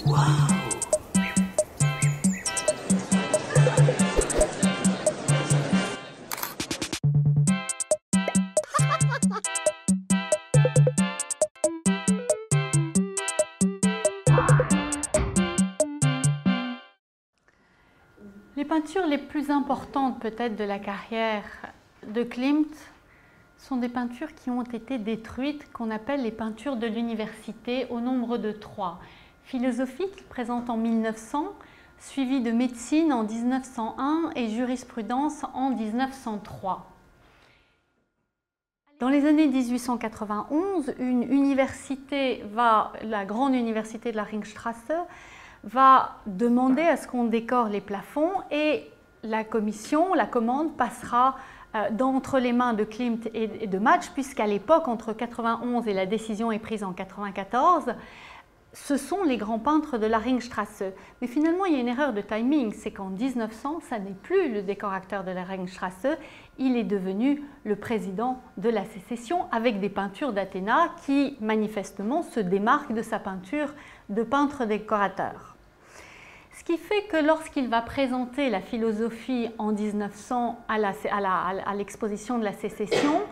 Les peintures les plus importantes peut-être de la carrière de Klimt sont des peintures qui ont été détruites, qu'on appelle les peintures de l'université, au nombre de 3. Philosophie qu'il présente en 1900, suivi de médecine en 1901 et jurisprudence en 1903. Dans les années 1891, une université la grande université de la Ringstrasse, va demander à ce qu'on décore les plafonds et la commande passera d'entre les mains de Klimt et de Matsch, puisqu'à l'époque, entre 91 et la décision est prise en 94, ce sont les grands peintres de la Ringstrasse. Mais finalement, il y a une erreur de timing, c'est qu'en 1900, ça n'est plus le décorateur de la Ringstrasse, il est devenu le président de la sécession avec des peintures d'Athéna qui, manifestement, se démarquent de sa peinture de peintre décorateur. Ce qui fait que lorsqu'il va présenter la philosophie en 1900 à l'exposition de la sécession,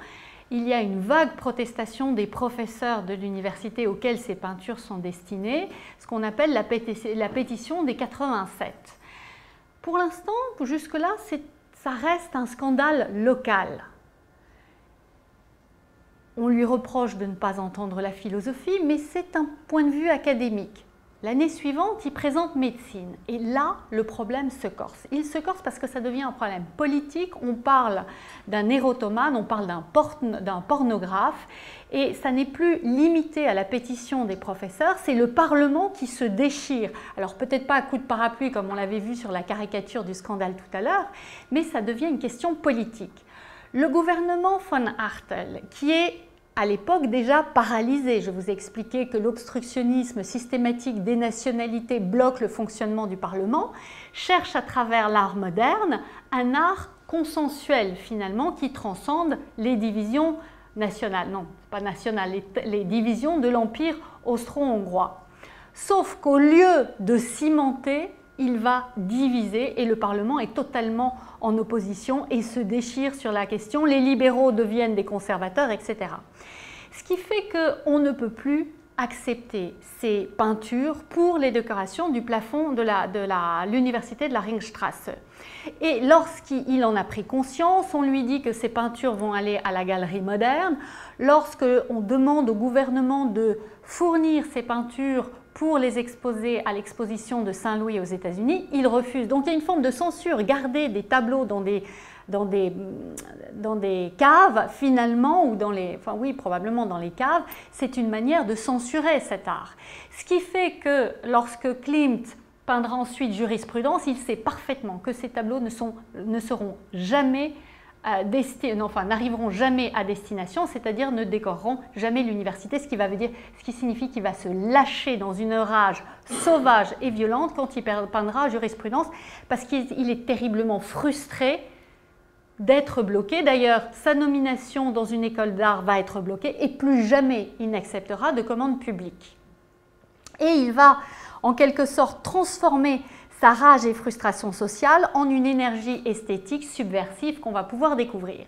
il y a une vague protestation des professeurs de l'université auxquels ces peintures sont destinées, ce qu'on appelle la pétition des 87. Pour l'instant, jusque-là, ça reste un scandale local. On lui reproche de ne pas entendre la philosophie, mais c'est un point de vue académique. L'année suivante, il présente médecine. Et là, le problème se corse. Il se corse parce que ça devient un problème politique. On parle d'un érotomane, on parle d'un pornographe. Et ça n'est plus limité à la pétition des professeurs, c'est le Parlement qui se déchire. Alors peut-être pas à coup de parapluie comme on l'avait vu sur la caricature du scandale tout à l'heure, mais ça devient une question politique. Le gouvernement von Hartel, qui est à l'époque déjà paralysé. Je vous ai expliqué que l'obstructionnisme systématique des nationalités bloque le fonctionnement du Parlement, cherche à travers l'art moderne un art consensuel finalement qui transcende les divisions nationales, non, pas nationales, les divisions de l'Empire austro-hongrois. Sauf qu'au lieu de cimenter, il va diviser et le Parlement est totalement en opposition et se déchire sur la question. Les libéraux deviennent des conservateurs, etc. Ce qui fait qu'on ne peut plus accepter ces peintures pour les décorations du plafond de l'université de la Ringstrasse. Et lorsqu'il en a pris conscience, on lui dit que ces peintures vont aller à la galerie moderne. Lorsqu'on demande au gouvernement de fournir ces peintures pour les exposer à l'exposition de Saint-Louis aux États-Unis, il refuse. Donc il y a une forme de censure. Garder des tableaux dans des caves, finalement, ou probablement dans les caves, c'est une manière de censurer cet art. Ce qui fait que lorsque Klimt peindra ensuite jurisprudence, il sait parfaitement que ces tableaux n'arriveront jamais à destination, c'est-à-dire ne décoreront jamais l'université, ce qui signifie qu'il va se lâcher dans une rage sauvage et violente quand il peindra jurisprudence, parce qu'il est terriblement frustré d'être bloqué. D'ailleurs, sa nomination dans une école d'art va être bloquée et plus jamais il n'acceptera de commande publique. Et il va en quelque sorte transformer sa rage et frustration sociale en une énergie esthétique subversive qu'on va pouvoir découvrir.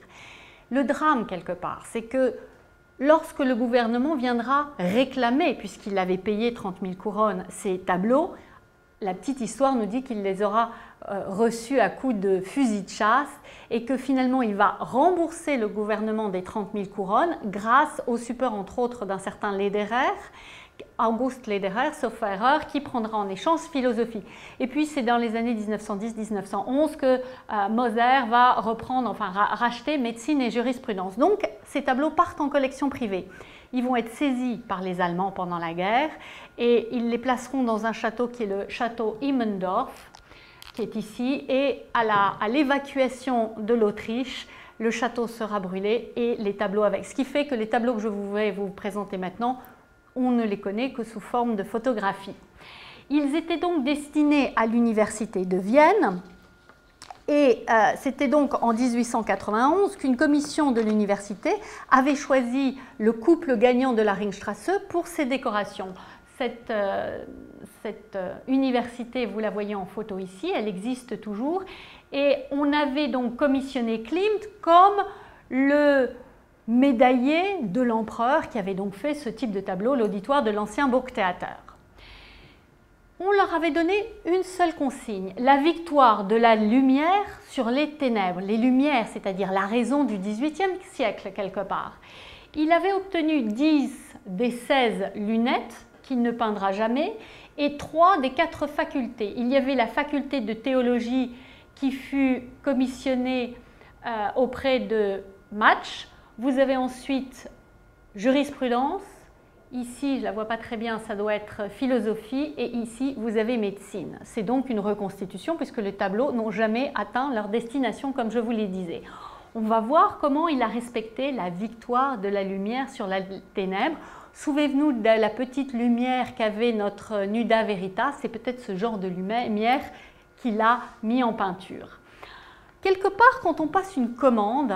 Le drame, quelque part, c'est que lorsque le gouvernement viendra réclamer, puisqu'il avait payé 30 000 couronnes, ces tableaux, la petite histoire nous dit qu'il les aura reçus à coups de fusil de chasse et que finalement il va rembourser le gouvernement des 30 000 couronnes grâce au support entre autres d'un certain Lederer, August Lederer, sauf erreur, qui prendra en échange philosophie. Et puis c'est dans les années 1910-1911 que Moser va racheter médecine et jurisprudence. Donc ces tableaux partent en collection privée. Ils vont être saisis par les Allemands pendant la guerre et ils les placeront dans un château qui est le château Immendorf, qui est ici, et à l'évacuation de l'Autriche, le château sera brûlé et les tableaux avec. Ce qui fait que les tableaux que je vais vous présenter maintenant, on ne les connaît que sous forme de photographie. Ils étaient donc destinés à l'université de Vienne et c'était donc en 1891 qu'une commission de l'université avait choisi le couple gagnant de la Ringstrasse pour ses décorations. cette université, vous la voyez en photo ici, elle existe toujours. Et on avait donc commissionné Klimt comme le médaillé de l'empereur qui avait donc fait ce type de tableau, l'auditoire de l'ancien Burgtheater. On leur avait donné une seule consigne, la victoire de la lumière sur les ténèbres. Les lumières, c'est-à-dire la raison du XVIIIe siècle quelque part. Il avait obtenu 10 des 16 lunettes qu'il ne peindra jamais et 3 des 4 facultés. Il y avait la faculté de théologie qui fut commissionnée auprès de Match. Vous avez ensuite jurisprudence. Ici, je ne la vois pas très bien, ça doit être philosophie. Et ici, vous avez médecine. C'est donc une reconstitution puisque les tableaux n'ont jamais atteint leur destination comme je vous le disais. On va voir comment il a respecté la victoire de la lumière sur la ténèbre. Souvenez-vous de la petite lumière qu'avait notre Nuda Veritas. C'est peut-être ce genre de lumière qu'il a mis en peinture. Quelque part, quand on passe une commande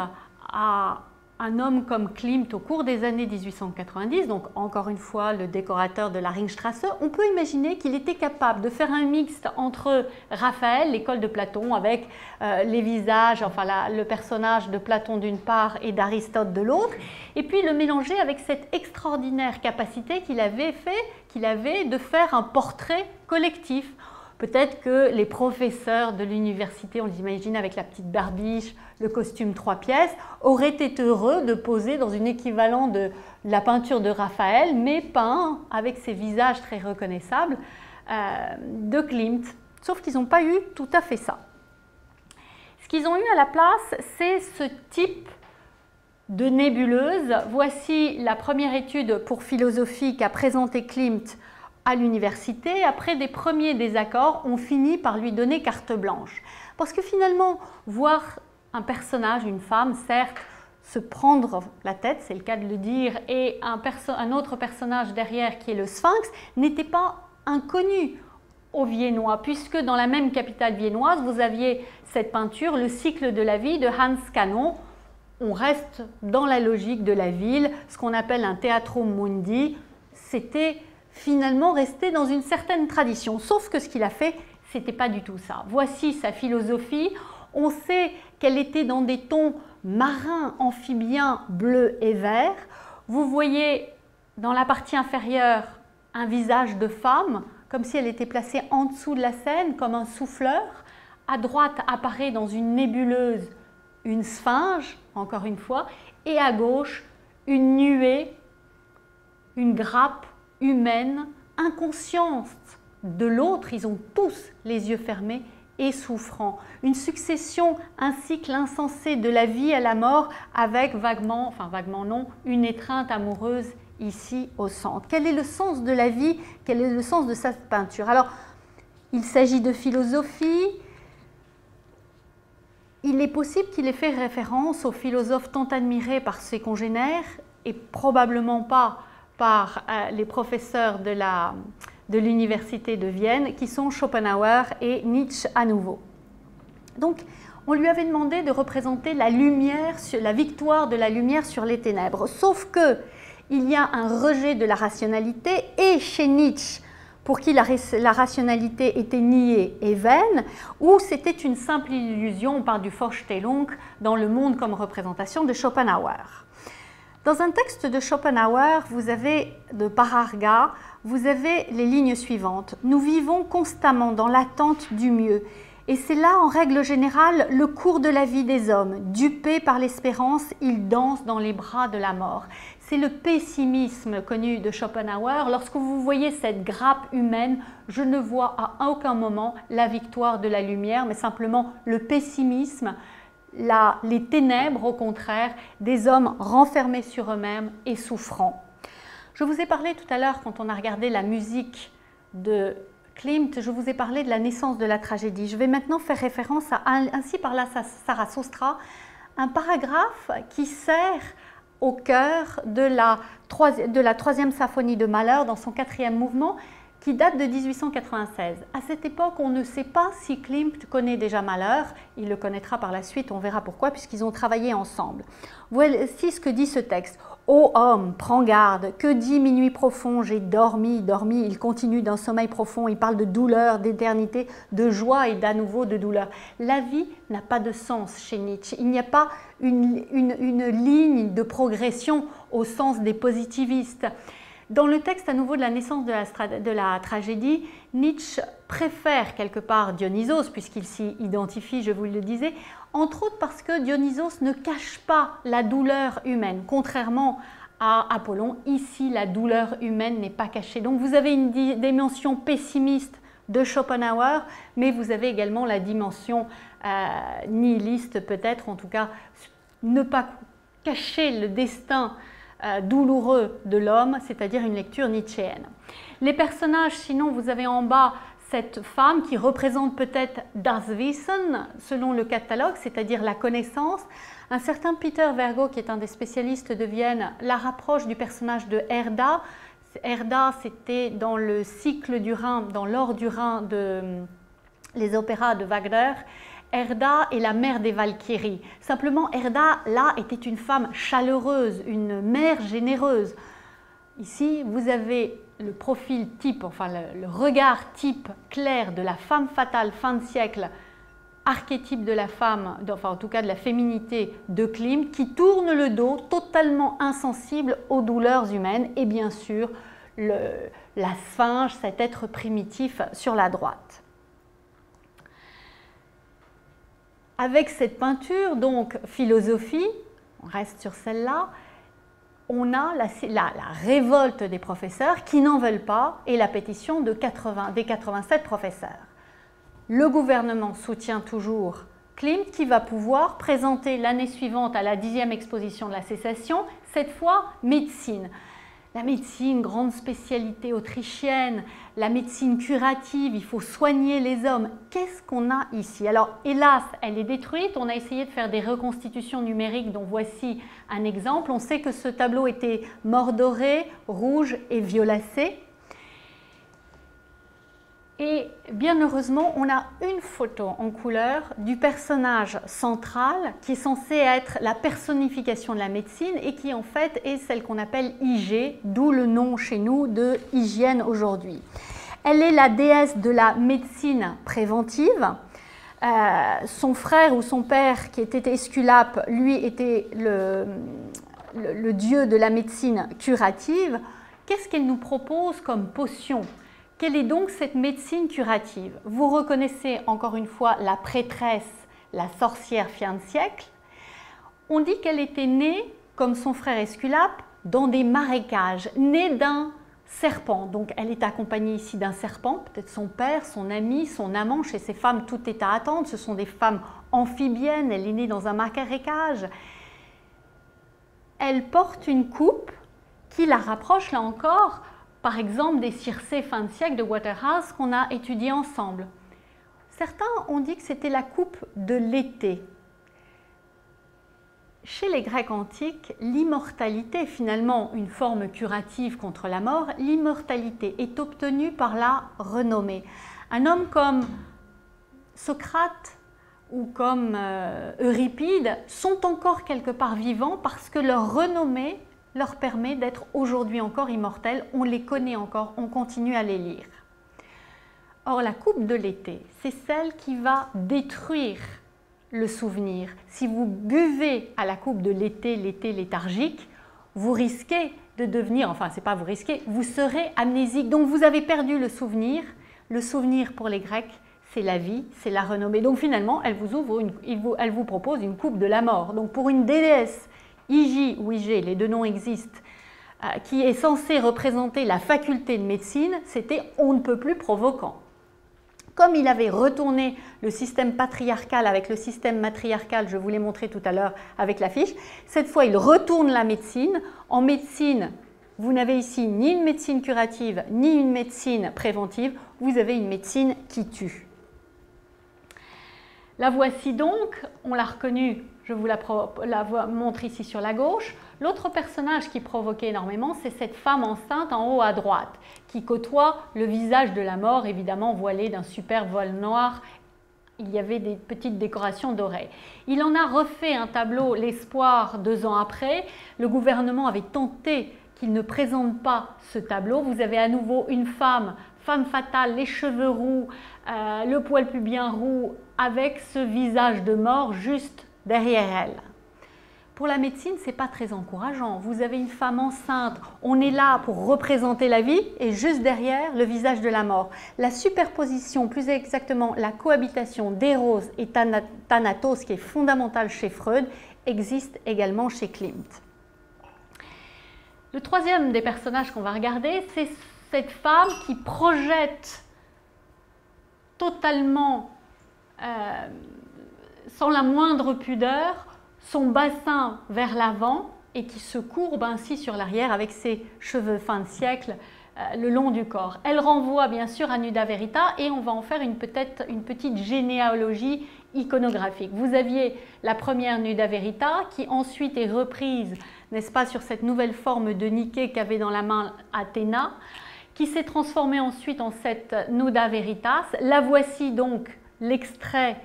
à un homme comme Klimt au cours des années 1890, donc encore une fois le décorateur de la Ringstrasse, on peut imaginer qu'il était capable de faire un mixte entre Raphaël, l'école de Platon, avec les visages, enfin le personnage de Platon d'une part et d'Aristote de l'autre, et puis le mélanger avec cette extraordinaire capacité qu'il avait de faire un portrait collectif. Peut-être que les professeurs de l'université, on les imagine avec la petite barbiche, le costume 3 pièces, auraient été heureux de poser dans une équivalent de la peinture de Raphaël, mais peint avec ces visages très reconnaissables de Klimt. Sauf qu'ils n'ont pas eu tout à fait ça. Ce qu'ils ont eu à la place, c'est ce type de nébuleuse. Voici la première étude pour philosophie qu'a présentée Klimt à l'université. Après des premiers désaccords, on finit par lui donner carte blanche. Parce que finalement, voir un personnage, une femme, certes, se prendre la tête, c'est le cas de le dire, et un autre personnage derrière qui est le Sphinx, n'était pas inconnu aux Viennois, puisque dans la même capitale viennoise, vous aviez cette peinture, le cycle de la vie de Hans Canon. On reste dans la logique de la ville, ce qu'on appelle un Theatrum Mundi. C'était finalement resté dans une certaine tradition, sauf que ce qu'il a fait, ce n'était pas du tout ça. Voici sa philosophie. On sait qu'elle était dans des tons marins, amphibiens, bleus et verts. Vous voyez dans la partie inférieure un visage de femme, comme si elle était placée en dessous de la scène, comme un souffleur. À droite apparaît dans une nébuleuse une sphinge, encore une fois, et à gauche une nuée, une grappe humaine, inconsciente de l'autre, ils ont tous les yeux fermés et souffrants. Une succession, un cycle insensé de la vie à la mort avec vaguement, enfin vaguement non, une étreinte amoureuse ici au centre. Quel est le sens de la vie? Quel est le sens de cette peinture? Alors, il s'agit de philosophie. Il est possible qu'il ait fait référence aux philosophes tant admirés par ses congénères et probablement pas par les professeurs de l'université de Vienne qui sont Schopenhauer et Nietzsche à nouveau. Donc on lui avait demandé de représenter la lumière, la victoire de la lumière sur les ténèbres, sauf que il y a un rejet de la rationalité et chez Nietzsche pour qui la rationalité était niée et vaine, ou c'était une simple illusion, on parle du Vorstellung dans le monde comme représentation de Schopenhauer. Dans un texte de Schopenhauer, vous avez de Pararga, vous avez les lignes suivantes. Nous vivons constamment dans l'attente du mieux. Et c'est là, en règle générale, le cours de la vie des hommes. Dupés par l'espérance, ils dansent dans les bras de la mort. C'est le pessimisme connu de Schopenhauer. Lorsque vous voyez cette grappe humaine, je ne vois à aucun moment la victoire de la lumière, mais simplement le pessimisme, les ténèbres, au contraire, des hommes renfermés sur eux-mêmes et souffrants. Je vous ai parlé tout à l'heure, quand on a regardé la musique de Klimt, je vous ai parlé de la naissance de la tragédie. Je vais maintenant faire référence à Ainsi parla Sarasostra, un paragraphe qui sert au cœur de la troisième symphonie de Mahler dans son 4e mouvement, qui date de 1896. À cette époque, on ne sait pas si Klimt connaît déjà Mahler. Il le connaîtra par la suite, on verra pourquoi, puisqu'ils ont travaillé ensemble. Voici ce que dit ce texte. « Ô homme, prends garde, que dit minuit profond, j'ai dormi, dormi. » Il continue d'un sommeil profond, il parle de douleur, d'éternité, de joie et d'à nouveau de douleur. La vie n'a pas de sens chez Nietzsche. Il n'y a pas une ligne de progression au sens des positivistes. Dans le texte à nouveau de la naissance de la tragédie, Nietzsche préfère quelque part Dionysos, puisqu'il s'y identifie, je vous le disais, entre autres parce que Dionysos ne cache pas la douleur humaine. Contrairement à Apollon, ici la douleur humaine n'est pas cachée. Donc vous avez une dimension pessimiste de Schopenhauer, mais vous avez également la dimension nihiliste peut-être, en tout cas ne pas cacher le destin douloureux de l'homme, c'est-à-dire une lecture nietzschéenne. Les personnages, sinon, vous avez en bas cette femme qui représente peut-être das Wissen, selon le catalogue, c'est-à-dire la connaissance. Un certain Peter Vergo, qui est un des spécialistes de Vienne, la rapproche du personnage de Herda. Herda, c'était dans le cycle du Rhin, dans l'or du Rhin les opéras de Wagner. Herda est la mère des Valkyries. Simplement, Herda, là, était une femme chaleureuse, une mère généreuse. Ici, vous avez le profil type, enfin le regard type clair de la femme fatale fin de siècle, archétype de la femme, enfin en tout cas de la féminité de Klimt, qui tourne le dos, totalement insensible aux douleurs humaines, et bien sûr, la sphinge, cet être primitif sur la droite. Avec cette peinture, donc philosophie, on reste sur celle-là, on a la révolte des professeurs qui n'en veulent pas et la pétition des 87 professeurs. Le gouvernement soutient toujours Klimt qui va pouvoir présenter l'année suivante à la 10e exposition de la Sécession, cette fois médecine. La médecine, grande spécialité autrichienne, la médecine curative, il faut soigner les hommes. Qu'est-ce qu'on a ici? Alors, hélas, elle est détruite. On a essayé de faire des reconstitutions numériques, dont voici un exemple. On sait que ce tableau était mordoré, rouge et violacé. Et bien heureusement, on a une photo en couleur du personnage central qui est censé être la personnification de la médecine et qui en fait est celle qu'on appelle IG, d'où le nom chez nous de hygiène aujourd'hui. Elle est la déesse de la médecine préventive. Son frère ou son père qui était Esculape, lui était le dieu de la médecine curative. Qu'est-ce qu'elle nous propose comme potion ? Quelle est donc cette médecine curative? Vous reconnaissez encore une fois la prêtresse, la sorcière fin de siècle. On dit qu'elle était née, comme son frère Esculape, dans des marécages, née d'un serpent. Donc elle est accompagnée ici d'un serpent, peut-être son père, son ami, son amant. Chez ces femmes, tout est à attendre. Ce sont des femmes amphibiennes. Elle est née dans un marécage. Elle porte une coupe qui la rapproche, là encore, par exemple, des Circé fin de siècle de Waterhouse qu'on a étudié ensemble. Certains ont dit que c'était la coupe de l'été. Chez les Grecs antiques, l'immortalité, finalement une forme curative contre la mort, l'immortalité est obtenue par la renommée. Un homme comme Socrate ou comme Euripide sont encore quelque part vivants parce que leur renommée leur permet d'être aujourd'hui encore immortels, on les connaît encore, on continue à les lire. Or, la coupe de l'été, c'est celle qui va détruire le souvenir. Si vous buvez à la coupe de l'été, l'été léthargique, vous risquez de devenir, enfin, c'est pas vous risquez, vous serez amnésique. Donc, vous avez perdu le souvenir. Le souvenir pour les Grecs, c'est la vie, c'est la renommée. Donc, finalement, elle vous propose une coupe de la mort. Donc, pour une déesse, IG ou IG, les deux noms existent, qui est censé représenter la faculté de médecine, c'était on ne peut plus provoquant. Comme il avait retourné le système patriarcal avec le système matriarcal, je vous l'ai montré tout à l'heure avec l'affiche, cette fois il retourne la médecine. En médecine, vous n'avez ici ni une médecine curative, ni une médecine préventive, vous avez une médecine qui tue. La voici donc, on l'a reconnue. Je vous la montre ici sur la gauche. L'autre personnage qui provoquait énormément, c'est cette femme enceinte en haut à droite, qui côtoie le visage de la mort, évidemment voilé d'un super voile noir. Il y avait des petites décorations dorées. Il en a refait un tableau, l'espoir, 2 ans après. Le gouvernement avait tenté qu'il ne présente pas ce tableau. Vous avez à nouveau une femme fatale, les cheveux roux, le poil pubien roux, avec ce visage de mort juste derrière elle. Pour la médecine, ce n'est pas très encourageant. Vous avez une femme enceinte, on est là pour représenter la vie et juste derrière, le visage de la mort. La superposition, plus exactement la cohabitation d'éros et thanatos, qui est fondamentale chez Freud, existe également chez Klimt. Le troisième des personnages qu'on va regarder, c'est cette femme qui projette totalement, sans la moindre pudeur, son bassin vers l'avant et qui se courbe ainsi sur l'arrière avec ses cheveux fin de siècle le long du corps. Elle renvoie bien sûr à Nuda Verita et on va en faire peut-être une petite généalogie iconographique. Vous aviez la première Nuda Verita qui ensuite est reprise, n'est-ce pas, sur cette nouvelle forme de Nike qu'avait dans la main Athéna, qui s'est transformée ensuite en cette Nuda Veritas. La voici donc l'extrait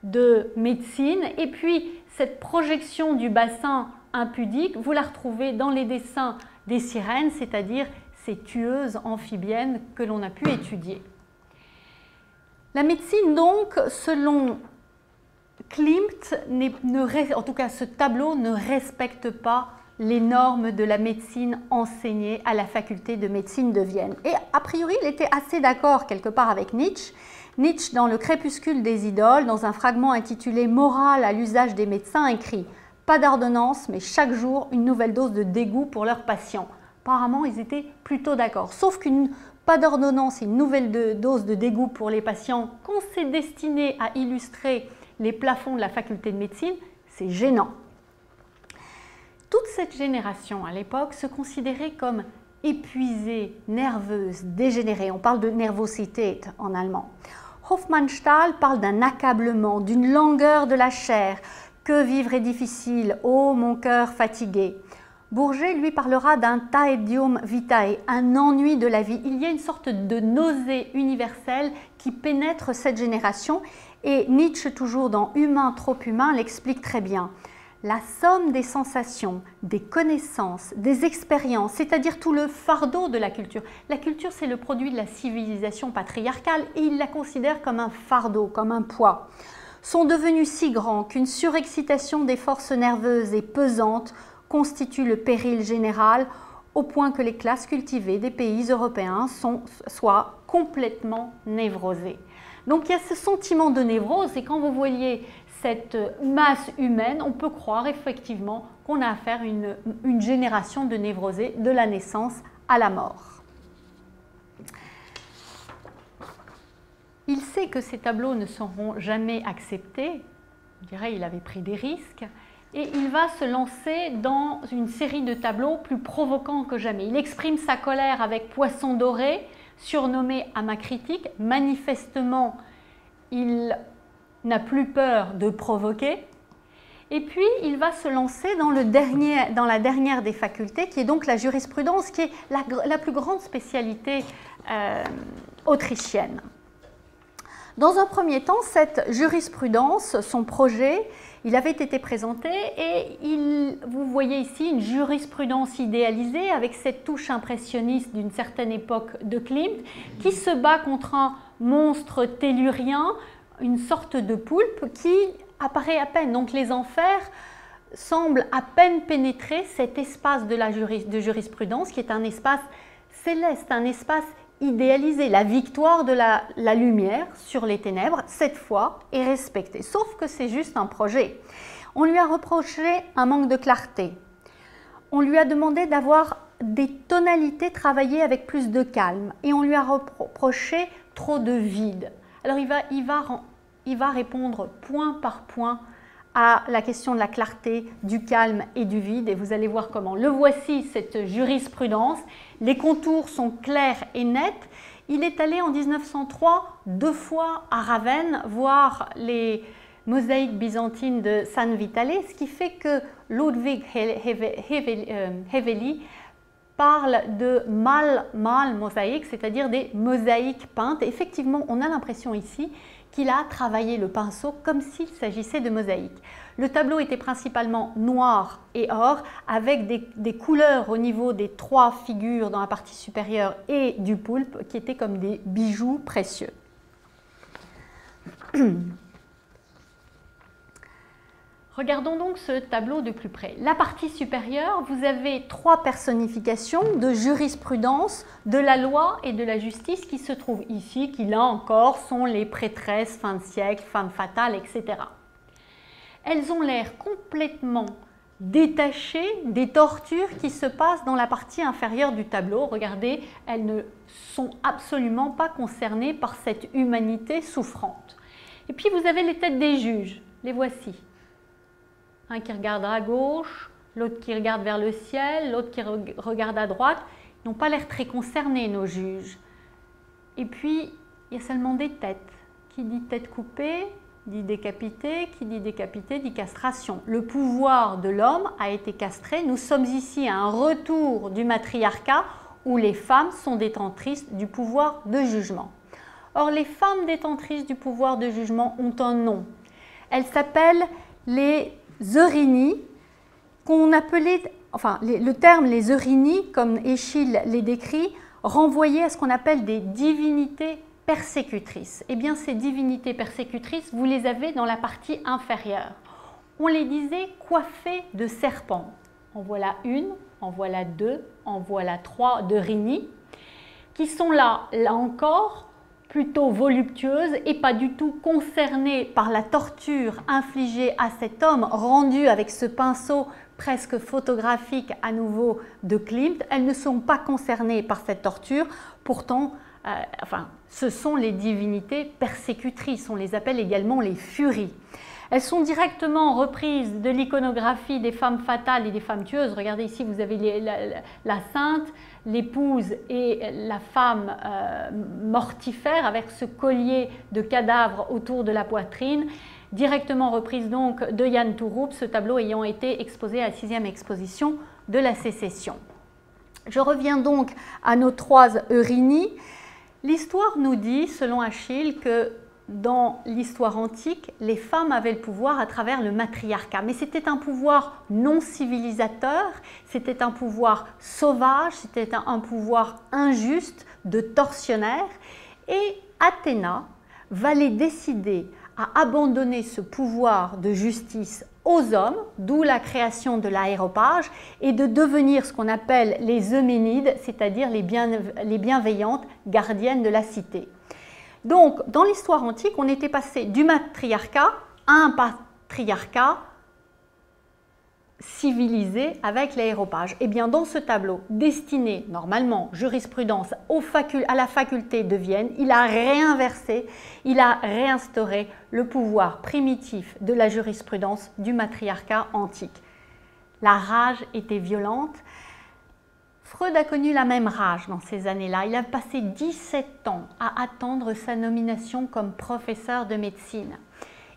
de médecine et puis cette projection du bassin impudique, vous la retrouvez dans les dessins des sirènes, c'est-à-dire ces tueuses amphibiennes que l'on a pu étudier. La médecine donc, selon Klimt, en tout cas ce tableau ne respecte pas les normes de la médecine enseignée à la faculté de médecine de Vienne. Et a priori, il était assez d'accord quelque part avec Nietzsche. Nietzsche, dans Le crépuscule des idoles, dans un fragment intitulé « Morale à l'usage des médecins », écrit « Pas d'ordonnance, mais chaque jour une nouvelle dose de dégoût pour leurs patients ». Apparemment, ils étaient plutôt d'accord. Sauf qu'une pas d'ordonnance et une nouvelle dose de dégoût pour les patients, quand c'est destiné à illustrer les plafonds de la faculté de médecine, c'est gênant. Toute cette génération, à l'époque, se considérait comme épuisée, nerveuse, dégénérée. On parle de nervosité en allemand. Hofmannsthal parle d'un accablement, d'une langueur de la chair. Que vivre est difficile, ô mon cœur fatigué. Bourget, lui, parlera d'un taedium vitae, un ennui de la vie. Il y a une sorte de nausée universelle qui pénètre cette génération et Nietzsche, toujours dans Humain, trop humain, l'explique très bien. La somme des sensations, des connaissances, des expériences, c'est-à-dire tout le fardeau de la culture. La culture, c'est le produit de la civilisation patriarcale et il la considère comme un fardeau, comme un poids. Sont devenus si grands qu'une surexcitation des forces nerveuses et pesantes constitue le péril général au point que les classes cultivées des pays européens soient complètement névrosées. Donc il y a ce sentiment de névrose et quand vous voyez cette masse humaine, on peut croire effectivement qu'on a affaire à une génération de névrosés de la naissance à la mort. Il sait que ces tableaux ne seront jamais acceptés, je dirais il avait pris des risques, et il va se lancer dans une série de tableaux plus provoquants que jamais. Il exprime sa colère avec Poisson doré, surnommé à ma critique. Manifestement, il n'a plus peur de provoquer. Et puis, il va se lancer dans la dernière des facultés, qui est donc la jurisprudence, qui est la plus grande spécialité autrichienne. Dans un premier temps, cette jurisprudence, son projet, il avait été présenté et vous voyez ici une jurisprudence idéalisée avec cette touche impressionniste d'une certaine époque de Klimt qui se bat contre un monstre tellurien, une sorte de poulpe qui apparaît à peine. Donc les enfers semblent à peine pénétrer cet espace de jurisprudence qui est un espace céleste, un espace idéalisé. La victoire de la lumière sur les ténèbres, cette fois, est respectée. Sauf que c'est juste un projet. On lui a reproché un manque de clarté. On lui a demandé d'avoir des tonalités travaillées avec plus de calme. Et on lui a reproché trop de vide. Alors il va répondre point par point à la question de la clarté, du calme et du vide. Et vous allez voir comment. Le voici, cette jurisprudence. Les contours sont clairs et nets. Il est allé en 1903 2 fois à Ravenne voir mosaïque byzantine de San Vitale, ce qui fait que Ludwig Hevéli parle de mâle mosaïque, c'est-à-dire des mosaïques peintes. Et effectivement, on a l'impression ici qu'il a travaillé le pinceau comme s'il s'agissait de mosaïques. Le tableau était principalement noir et or, avec des couleurs au niveau des 3 figures dans la partie supérieure et du poulpe, qui étaient comme des bijoux précieux. Regardons donc ce tableau de plus près. La partie supérieure, vous avez 3 personnifications de jurisprudence, de la loi et de la justice qui se trouvent ici, qui là encore sont les prêtresses, fin de siècle, femme fatale, etc. Elles ont l'air complètement détachées des tortures qui se passent dans la partie inférieure du tableau. Regardez, elles ne sont absolument pas concernées par cette humanité souffrante. Et puis vous avez les têtes des juges, les voici. Un qui regarde à gauche, l'autre qui regarde vers le ciel, l'autre qui regarde à droite. Ils n'ont pas l'air très concernés, nos juges. Et puis, il y a seulement des têtes. Qui dit tête coupée, dit décapité, qui dit décapité, dit castration. Le pouvoir de l'homme a été castré. Nous sommes ici à un retour du matriarcat où les femmes sont détentrices du pouvoir de jugement. Or, les femmes détentrices du pouvoir de jugement ont un nom. Elles s'appellent les Eurynies, qu'on appelait, enfin le terme les Eurynies, comme Échille les décrit, renvoyait à ce qu'on appelle des divinités persécutrices. Eh bien, ces divinités persécutrices, vous les avez dans la partie inférieure. On les disait coiffées de serpents. En voilà une, en voilà 2, en voilà 3 d'Eurynies, qui sont là encore, plutôt voluptueuse et pas du tout concernée par la torture infligée à cet homme rendu avec ce pinceau presque photographique à nouveau de Klimt. Elles ne sont pas concernées par cette torture, pourtant ce sont les divinités persécutrices, on les appelle également les furies. Elles sont directement reprises de l'iconographie des femmes fatales et des femmes tueuses. Regardez ici, vous avez la sainte, l'épouse et la femme mortifère avec ce collier de cadavres autour de la poitrine, directement reprise donc de Jan Touroup, ce tableau ayant été exposé à la 6e exposition de la Sécession. Je reviens donc à nos 3 Eurynies. L'histoire nous dit, selon Achille, que dans l'histoire antique, les femmes avaient le pouvoir à travers le matriarcat. Mais c'était un pouvoir non civilisateur, c'était un pouvoir sauvage, c'était un pouvoir injuste, de tortionnaire. Et Athéna va les décider à abandonner ce pouvoir de justice aux hommes, d'où la création de l'aéropage, et de devenir ce qu'on appelle les Euménides, c'est-à-dire les bienveillantes gardiennes de la cité. Donc, dans l'histoire antique, on était passé du matriarcat à un patriarcat civilisé avec l'aéropage. Et bien, dans ce tableau, destiné normalement, jurisprudence, à la faculté de Vienne, il a réinversé, il a réinstauré le pouvoir primitif de la jurisprudence du matriarcat antique. La rage était violente. Freud a connu la même rage dans ces années-là. Il a passé 17 ans à attendre sa nomination comme professeur de médecine.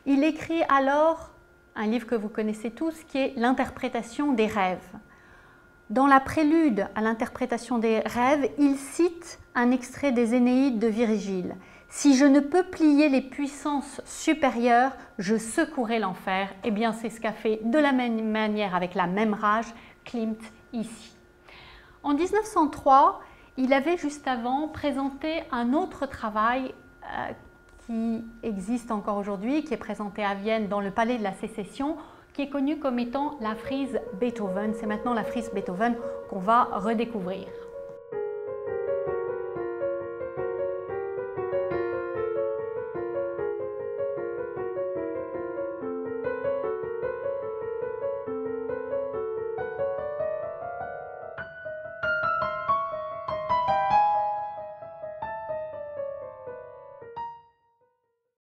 Il écrit alors un livre que vous connaissez tous, qui est l'interprétation des rêves. Dans la prélude à l'interprétation des rêves, il cite un extrait des Énéides de Virgile. « Si je ne peux plier les puissances supérieures, je secouerai l'enfer. » Eh bien, c'est ce qu'a fait de la même manière, avec la même rage, Klimt ici. En 1903, il avait juste avant présenté un autre travail qui existe encore aujourd'hui, qui est présenté à Vienne dans le Palais de la Sécession, qui est connu comme étant la frise Beethoven. C'est maintenant la frise Beethoven qu'on va redécouvrir.